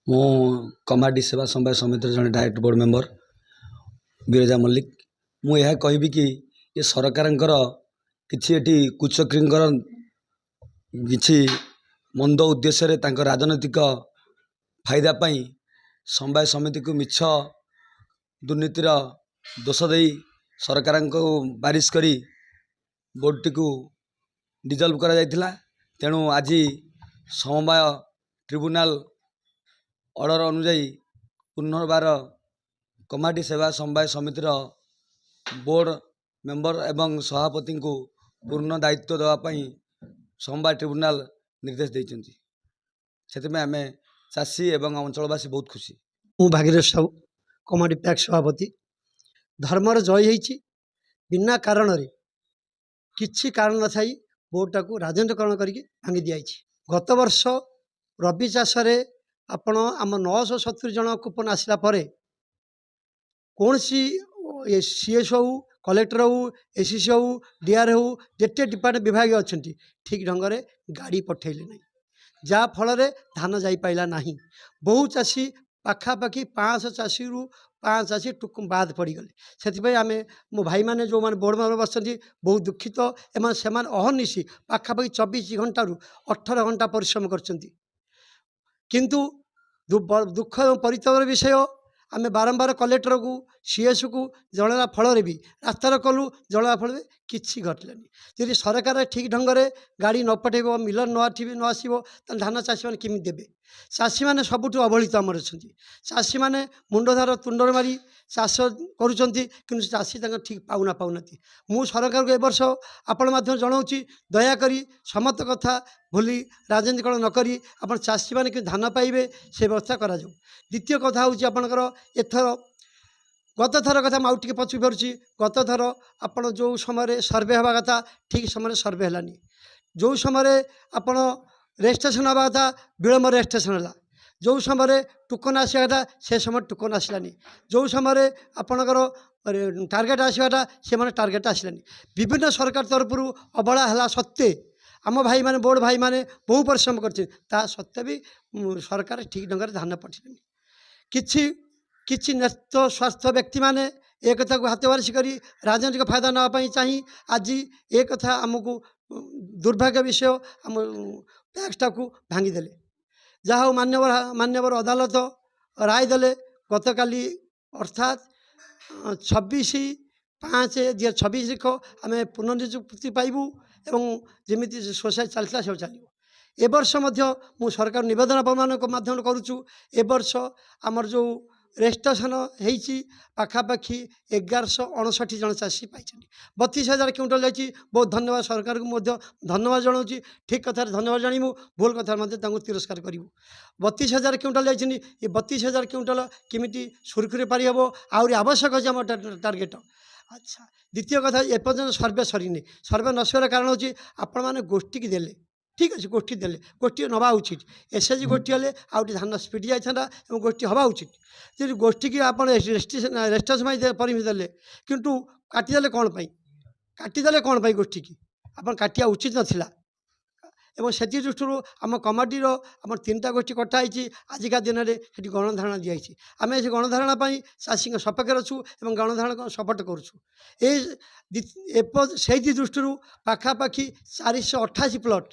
ମୁଁ କମାଡି ସେବା ସମବାୟ ସମିତିର ଜଣେ ଡାଇରେକ୍ଟ ବୋର୍ଡ଼ ମେମ୍बर ବିରଜା ମଲ୍ଲିକ। ମୁଁ ଏହା କହିବି କି ଏ ସରକାରଙ୍କର କିଛି ଏଠି କୁଚକ୍ରୀଙ୍କର କିଛି ମନ୍ଦ ଉଦ୍ଦେଶ୍ୟରେ ତାଙ୍କ ରାଜନୈତିକ ଫାଇଦା ପାଇଁ ସମବାୟ ସମିତିକୁ ମିଛ ଦୁର୍ନୀତିର ଦୋଷ ଦେଇ ସରକାରଙ୍କୁ ବାରିଶ କରି ବୋର୍ଡ଼ଟିକୁ ଡିଜଲ୍ଭ କରାଯାଇଥିଲା। ତେଣୁ ଆଜି ସମବାୟ ଟ୍ରିବ୍ୟୁନାଲ ଅର୍ଡ଼ର ଅନୁଯାୟୀ ପୁନର୍ବାର କମାଟି ସେବା ସମବାୟ ସମିତିର ବୋର୍ଡ଼ ମେମ୍ବର ଏବଂ ସଭାପତିଙ୍କୁ ପୂର୍ଣ୍ଣ ଦାୟିତ୍ୱ ଦେବା ପାଇଁ ସମବାୟ ଟ୍ରିବ୍ୟୁନାଲ ନିର୍ଦ୍ଦେଶ ଦେଇଛନ୍ତି। ସେଥିପାଇଁ ଆମେ ଚାଷୀ ଏବଂ ଅଞ୍ଚଳବାସୀ ବହୁତ ଖୁସି। ମୁଁ ଭାଗୀରଥ ସାହୁ କମାଟି ପ୍ୟାକ୍ ସଭାପତି। ଧର୍ମର ଜୟ ହେଇଛି। ବିନା କାରଣରେ କିଛି କାରଣ ନଥାଇ ବୋର୍ଡ଼ଟାକୁ ରାଜନୀତିକରଣ କରିକି ଭାଙ୍ଗି ଦିଆଯାଇଛି। ଗତ ବର୍ଷ ରବି ଚାଷରେ ଆପଣ ଆମ 970 ଜଣ କୁପନ ଆସିଲା ପରେ କୌଣସି ସିଏସ୍ ହେଉ, କଲେକ୍ଟର ହେଉ, ଏସିସି ହେଉ, ଡିଆର୍ ହେଉ, ଯେତେ ଡିପାର୍ଟମେଣ୍ଟ ବିଭାଗ ଅଛନ୍ତି ଠିକ୍ ଢଙ୍ଗରେ ଗାଡ଼ି ପଠାଇଲେ ନାହିଁ, ଯାହାଫଳରେ ଧାନ ଯାଇପାରିଲା ନାହିଁ। ବହୁ ଚାଷୀ ପାଖାପାଖି 500 ଚାଷୀରୁ 5 ଚାଷୀ ବାଦ ପଡ଼ିଗଲେ। ସେଥିପାଇଁ ଆମେ ମୋ ଭାଇମାନେ ଯେଉଁମାନେ ବୋର୍ଡ଼ ମେମ୍ବର ବସିଛନ୍ତି ବହୁତ ଦୁଃଖିତ। ସେମାନେ ଅହର୍ନିଶି ପାଖାପାଖି 24 ଘଣ୍ଟାରୁ 18 ଘଣ୍ଟା ପରିଶ୍ରମ କରିଛନ୍ତି। କିନ୍ତୁ ଦୁଃଖ ଏବଂ ପରିତାପର ବିଷୟ, ଆମେ ବାରମ୍ବାର କଲେକ୍ଟରକୁ ସିଏସ୍କୁ ଜଣାଇବା ଫଳରେ ବି ରାସ୍ତାର କଲୁ, ଜଣାଇବା ଫଳରେ କିଛି ଘଟିଲାନି। ଯଦି ସରକାର ଠିକ୍ ଢଙ୍ଗରେ ଗାଡ଼ି ନ ପଠାଇବ, ମିଲର ନ ଆସିବ, ତାହେଲେ ଧାନ ଚାଷୀମାନେ କେମିତି ଦେବେ? ଚାଷୀମାନେ ସବୁଠୁ ଅବହେଳିତ ଆମର ଅଛନ୍ତି। ଚାଷୀମାନେ ମୁଣ୍ଡଧାର ତୁଣ୍ଡରେ ମାରି ଚାଷ କରୁଛନ୍ତି, କିନ୍ତୁ ଚାଷୀ ତାଙ୍କ ଠିକ୍ ପାଉନାହାନ୍ତି। ମୁଁ ସରକାରକୁ ଏ ବର୍ଷ ଆପଣ ମଧ୍ୟ ଜଣାଉଛି, ଦୟାକରି ସମସ୍ତ କଥା ଭୁଲି ରାଜନୀତିକରଣ ନ କରି ଆପଣ ଚାଷୀମାନେ କେମିତି ଧାନ ପାଇବେ ସେ ବ୍ୟବସ୍ଥା କରାଯାଉ। ଦ୍ୱିତୀୟ କଥା ହେଉଛି ଆପଣଙ୍କର ଏଥର ଗତ ଥର କଥା ମୁଁ ଆଉ ଟିକେ ପଛକୁ ଫେରୁଛି। ଗତ ଥର ଆପଣ ଯେଉଁ ସମୟରେ ସର୍ଭେ ହେବା କଥା ଠିକ୍ ସମୟରେ ସର୍ଭେ ହେଲାନି। ଯେଉଁ ସମୟରେ ଆପଣ ରେଜିଷ୍ଟ୍ରେସନ୍ ହେବା କଥା ବିଳମ୍ବରେ ରେଜିଷ୍ଟ୍ରେସନ୍ ହେଲା। ଯେଉଁ ସମୟରେ ଟୋକନ୍ ଆସିବା କଥା ସେ ସମୟରେ ଟୋକନ୍ ଆସିଲାନି। ଯେଉଁ ସମୟରେ ଆପଣଙ୍କର ଟାର୍ଗେଟ୍ ଆସିବାଟା ସେମାନେ ଟାର୍ଗେଟ୍ ଆସିଲାନି। ବିଭିନ୍ନ ସରକାର ତରଫରୁ ଅବହେଳା ହେଲା ସତ୍ତ୍ୱେ ଆମ ଭାଇମାନେ ବୋର୍ଡ଼ ଭାଇମାନେ ବହୁ ପରିଶ୍ରମ କରିଛନ୍ତି, ତା ସତ୍ତ୍ୱେ ବି ସରକାର ଠିକ୍ ଢଙ୍ଗରେ ଧାନ ପଠାଇଲେନି। କିଛି ନ୍ୟସ୍ତ ସ୍ୱାର୍ଥ ବ୍ୟକ୍ତିମାନେ ଏ କଥାକୁ ହାତ ବାରିସି କରି ରାଜନୈତିକ ଫାଇଦା ନେବା ପାଇଁ ଚାହିଁ ଆଜି ଏ କଥା ଆମକୁ ଦୁର୍ଭାଗ୍ୟ ବିଷୟ ଆମ ପ୍ୟାକ୍ସଟାକୁ ଭାଙ୍ଗିଦେଲେ। ଯାହା ହେଉ ମାନ୍ୟବର ଅଦାଲତ ରାୟ ଦେଲେ ଗତକାଲି, ଅର୍ଥାତ୍ 26/5/2026 ଆମେ ପୁନଃନିଯୁକ୍ତି ପାଇବୁ ଏବଂ ଯେମିତି ସୋସାଇଟି ଚାଲିଥିଲା ସେ ଚାଲିବ। ଏ ବର୍ଷ ମଧ୍ୟ ମୁଁ ସରକାର ନିବେଦନ ଆପଣମାନଙ୍କ ମାଧ୍ୟମରେ କରୁଛୁ, ଏ ବର୍ଷ ଆମର ଯେଉଁ ରେଜିଷ୍ଟ୍ରେସନ୍ ହେଇଛି ପାଖାପାଖି 1159 ଜଣ ଚାଷୀ ପାଇଛନ୍ତି। 32,000 କ୍ୱିଣ୍ଟାଲ ଯାଇଛି। ବହୁତ ଧନ୍ୟବାଦ ସରକାରକୁ ମଧ୍ୟ ଧନ୍ୟବାଦ ଜଣାଉଛି। ଠିକ୍ କଥାରେ ଧନ୍ୟବାଦ ଜାଣିବୁ, ଭୁଲ କଥାରେ ମଧ୍ୟ ତାଙ୍କୁ ତିରସ୍କାର କରିବୁ। 32,000 କ୍ୱିଣ୍ଟାଲ ଯାଇଛନ୍ତି। ଏ 32,000 କ୍ୱିଣ୍ଟାଲ କେମିତି ସୁରୁଖୁରୁରେ ପାରିହେବ, ଆହୁରି ଆବଶ୍ୟକ ଅଛି ଆମ ଟାର୍ଗେଟ। ଆଚ୍ଛା, ଦ୍ୱିତୀୟ କଥା, ଏପର୍ଯ୍ୟନ୍ତ ସର୍ଭେ ସରିନି। ସର୍ଭେ ନ ସରିବାର କାରଣ ହେଉଛି ଆପଣମାନେ ଗୋଷ୍ଠୀକି ଦେଲେ, ଠିକ୍ ଅଛି, ଗୋଷ୍ଠୀ ଦେଲେ, ଗୋଷ୍ଠୀ ନେବା ଉଚିତ। ଏସ୍ଏଚ୍ଜି ଗୋଷ୍ଠୀ ହେଲେ ଆଉ ଟିକେ ଧାନ ସ୍ପିଡ଼ି ଯାଇଥାନ୍ତା ଏବଂ ଗୋଷ୍ଠୀ ହେବା ଉଚିତ। ଯଦି ଗୋଷ୍ଠୀକି ଆପଣ ରେଜିଷ୍ଟ୍ରେସନ୍ ପାଇଁ ପରମିଶନ ଦେଲେ, କିନ୍ତୁ କାଟିଦେଲେ କ'ଣ ପାଇଁ? ଗୋଷ୍ଠୀକି ଆପଣ କାଟିବା ଉଚିତ ନଥିଲା। ଏବଂ ସେଥି ଦୃଷ୍ଟିରୁ ଆମ କମିଟିର ଆମର 3ଟା ଗୋଷ୍ଠୀ କଟା ହେଇଛି। ଆଜିକା ଦିନରେ ସେଠି ଗଣଧାରଣା ଦିଆଯାଇଛି। ଆମେ ସେ ଗଣଧାରଣା ପାଇଁ ଚାଷୀଙ୍କ ସପକ୍ଷରେ ଅଛୁ ଏବଂ ଗଣଧାରଣା ସପୋର୍ଟ କରୁଛୁ। ସେଇଥି ଦୃଷ୍ଟିରୁ ପାଖାପାଖି 488 ପ୍ଲଟ୍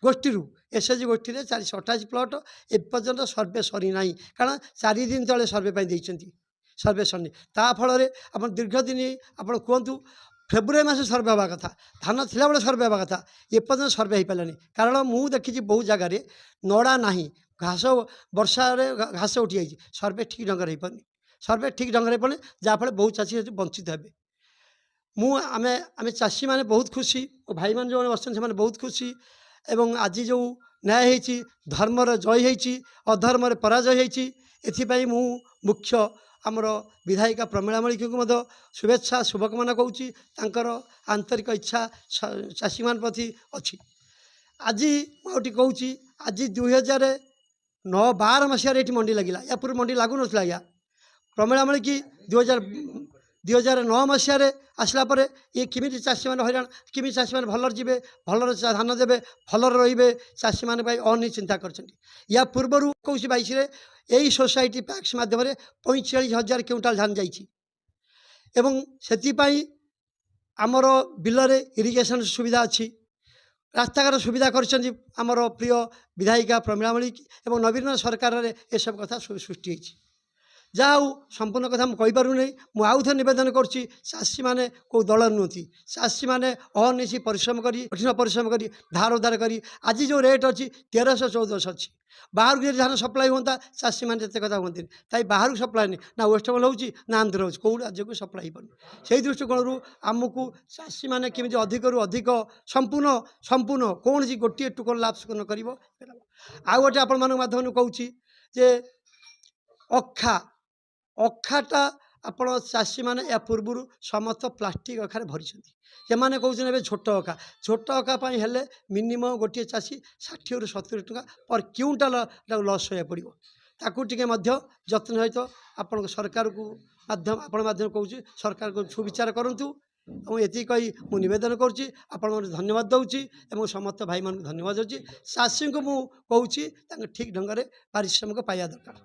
ଗୋଷ୍ଠୀରୁ ଏସ୍ଏଚ୍ଜି ଗୋଷ୍ଠୀରେ 488 ପ୍ଲଟ୍ ଏପର୍ଯ୍ୟନ୍ତ ସର୍ଭେ ସରିନାହିଁ। କାରଣ 4 ଦିନ ତଳେ ସର୍ଭେ ପାଇଁ ଦେଇଛନ୍ତି, ସର୍ଭେ ସରିନି। ତା ଫଳରେ ଆପଣ ଦୀର୍ଘ ଦିନ ଆପଣ କୁହନ୍ତୁ, ଫେବୃଆରୀ ମାସ ସର୍ଭେ ହେବା କଥା, ଧାନ ଥିଲାବେଳେ ସର୍ଭେ ହେବା କଥା, ଏପର୍ଯ୍ୟନ୍ତ ସର୍ଭେ ହେଇପାରିଲାନି। କାରଣ ମୁଁ ଦେଖିଛି ବହୁ ଜାଗାରେ ନଡ଼ା ନାହିଁ, ଘାସ ବର୍ଷାରେ ଘାସ ଉଠିଯାଇଛି, ସର୍ଭେ ଠିକ୍ ଢଙ୍ଗରେ ହେଇପାରୁନି। ଯାହାଫଳରେ ବହୁ ଚାଷୀ ବଞ୍ଚିତ ହେବେ। ଆମେ ଚାଷୀମାନେ ବହୁତ ଖୁସି, ଓ ଭାଇମାନେ ଯେଉଁମାନେ ବସିଛନ୍ତି ସେମାନେ ବହୁତ ଖୁସି। ଏବଂ ଆଜି ଯେଉଁ ନ୍ୟାୟ ହେଇଛି, ଧର୍ମର ଜୟ ହେଇଛି, ଅଧର୍ମରେ ପରାଜୟ ହେଇଛି। ଏଥିପାଇଁ ମୁଁ ମୁଖ୍ୟ ଆମର ବିଧାୟିକା ପ୍ରମିଳା ମଳିକଙ୍କୁ ମଧ୍ୟ ଶୁଭେଚ୍ଛା ଶୁଭକାମନା କହୁଛି। ତାଙ୍କର ଆନ୍ତରିକ ଇଚ୍ଛା ଚାଷୀମାନଙ୍କ ପ୍ରତି ଅଛି। ଆଜି ମୁଁ ଆଉ ଟିକେ କହୁଛି, ଆଜି 2009-12 ମସିହାରେ ଏଠି ମଣ୍ଡି ଲାଗିଲା। ୟା ପୂର୍ବରୁ ମଣ୍ଡି ଲାଗୁନଥିଲା। ଆଜ୍ଞା ପ୍ରମିଳା ମଳିକ 2009 ମସିହାରେ ଆସିଲା ପରେ ଇଏ କେମିତି ଚାଷୀମାନେ ହଇରାଣ, କେମିତି ଚାଷୀମାନେ ଭଲରେ ଯିବେ, ଭଲରେ ଧାନ ଦେବେ, ଭଲରେ ରହିବେ, ଚାଷୀମାନଙ୍କ ପାଇଁ ଅନେକ ଚିନ୍ତା କରିଛନ୍ତି। ୟା ପୂର୍ବରୁ 21-22ରେ ଏଇ ସୋସାଇଟି ପ୍ୟାକ୍ସ ମାଧ୍ୟମରେ 45,000 କ୍ୱିଣ୍ଟାଲ ଧାନ ଯାଇଛି ଏବଂ ସେଥିପାଇଁ ଆମର ବିଲରେ ଇରିଗେସନ୍ ସୁବିଧା ଅଛି, ରାସ୍ତାଘାଟ ସୁବିଧା କରିଛନ୍ତି ଆମର ପ୍ରିୟ ବିଧାୟିକା ପ୍ରମିଳା ମଲ୍ଲିକ ଏବଂ ନବୀନ ସରକାରରେ ଏସବୁ କଥା ସୃଷ୍ଟି ହୋଇଛି। ଯାହା ହଉ ସମ୍ପୂର୍ଣ୍ଣ କଥା ମୁଁ କହିପାରୁନି, ମୁଁ ଆଉ ଥରେ ନିବେଦନ କରୁଛି, ଚାଷୀମାନେ କେଉଁ ଦଳ ନୁହନ୍ତି, ଚାଷୀମାନେ ଅହର୍ନିଶି ପରିଶ୍ରମ କରି, କଠିନ ପରିଶ୍ରମ କରି, ଧାର ଉଧାର କରି, ଆଜି ଯେଉଁ ରେଟ୍ ଅଛି 1300-1400 ଅଛି। ବାହାରକୁ ଯଦି ଧାନ ସପ୍ଲାଏ ହୁଅନ୍ତା ଚାଷୀମାନେ ଏତେ କଥା ହୁଅନ୍ତିନି, ତାଇ ବାହାରକୁ ସପ୍ଲାଏ ନାହିଁ, ନା ୱେଷ୍ଟବେଙ୍ଗଲ ହେଉଛି ନା ଆନ୍ଧ୍ର ହେଉଛି, କେଉଁ ରାଜ୍ୟକୁ ସପ୍ଲାଏ ହେଇପାରୁନି। ସେହି ଦୃଷ୍ଟିକୋଣରୁ ଆମକୁ ଚାଷୀମାନେ କେମିତି ଅଧିକରୁ ଅଧିକ ସମ୍ପୂର୍ଣ୍ଣ କୌଣସି ଗୋଟିଏ ଟୁକର ଲାଭ ନ କରିବ। ଆଉ ଗୋଟେ ଆପଣମାନଙ୍କ ମାଧ୍ୟମରେ କହୁଛି ଯେ ଅଖାଟା ଆପଣ ଚାଷୀମାନେ ୟା ପୂର୍ବରୁ ସମସ୍ତ ପ୍ଲାଷ୍ଟିକ୍ ଅଖାରେ ଭରିଛନ୍ତି। ସେମାନେ କହୁଛନ୍ତି ଏବେ ଝୋଟ ଅଖା ପାଇଁ ହେଲେ ମିନିମମ୍ ଗୋଟିଏ ଚାଷୀ 60ରୁ 70 ଟଙ୍କା ପର୍ କ୍ୱିଣ୍ଟାଲ ତାକୁ ଲସ୍ ସହିବାକୁ ପଡ଼ିବ। ତାକୁ ଟିକେ ମଧ୍ୟ ଯତ୍ନ ସହିତ ଆପଣଙ୍କ ସରକାରକୁ ଆପଣ ମାଧ୍ୟମରେ କହୁଛି, ସରକାରକୁ ସୁବିଚାର କରନ୍ତୁ। ଏବଂ ଏତିକି କହି ମୁଁ ନିବେଦନ କରୁଛି, ଆପଣମାନଙ୍କୁ ଧନ୍ୟବାଦ ଦେଉଛି ଏବଂ ସମସ୍ତ ଭାଇମାନଙ୍କୁ ଧନ୍ୟବାଦ ଦେଉଛି। ଚାଷୀଙ୍କୁ ମୁଁ କହୁଛି ତାଙ୍କ ଠିକ୍ ଢଙ୍ଗରେ ପାରିଶ୍ରମିକ ପାଇବା ଦରକାର।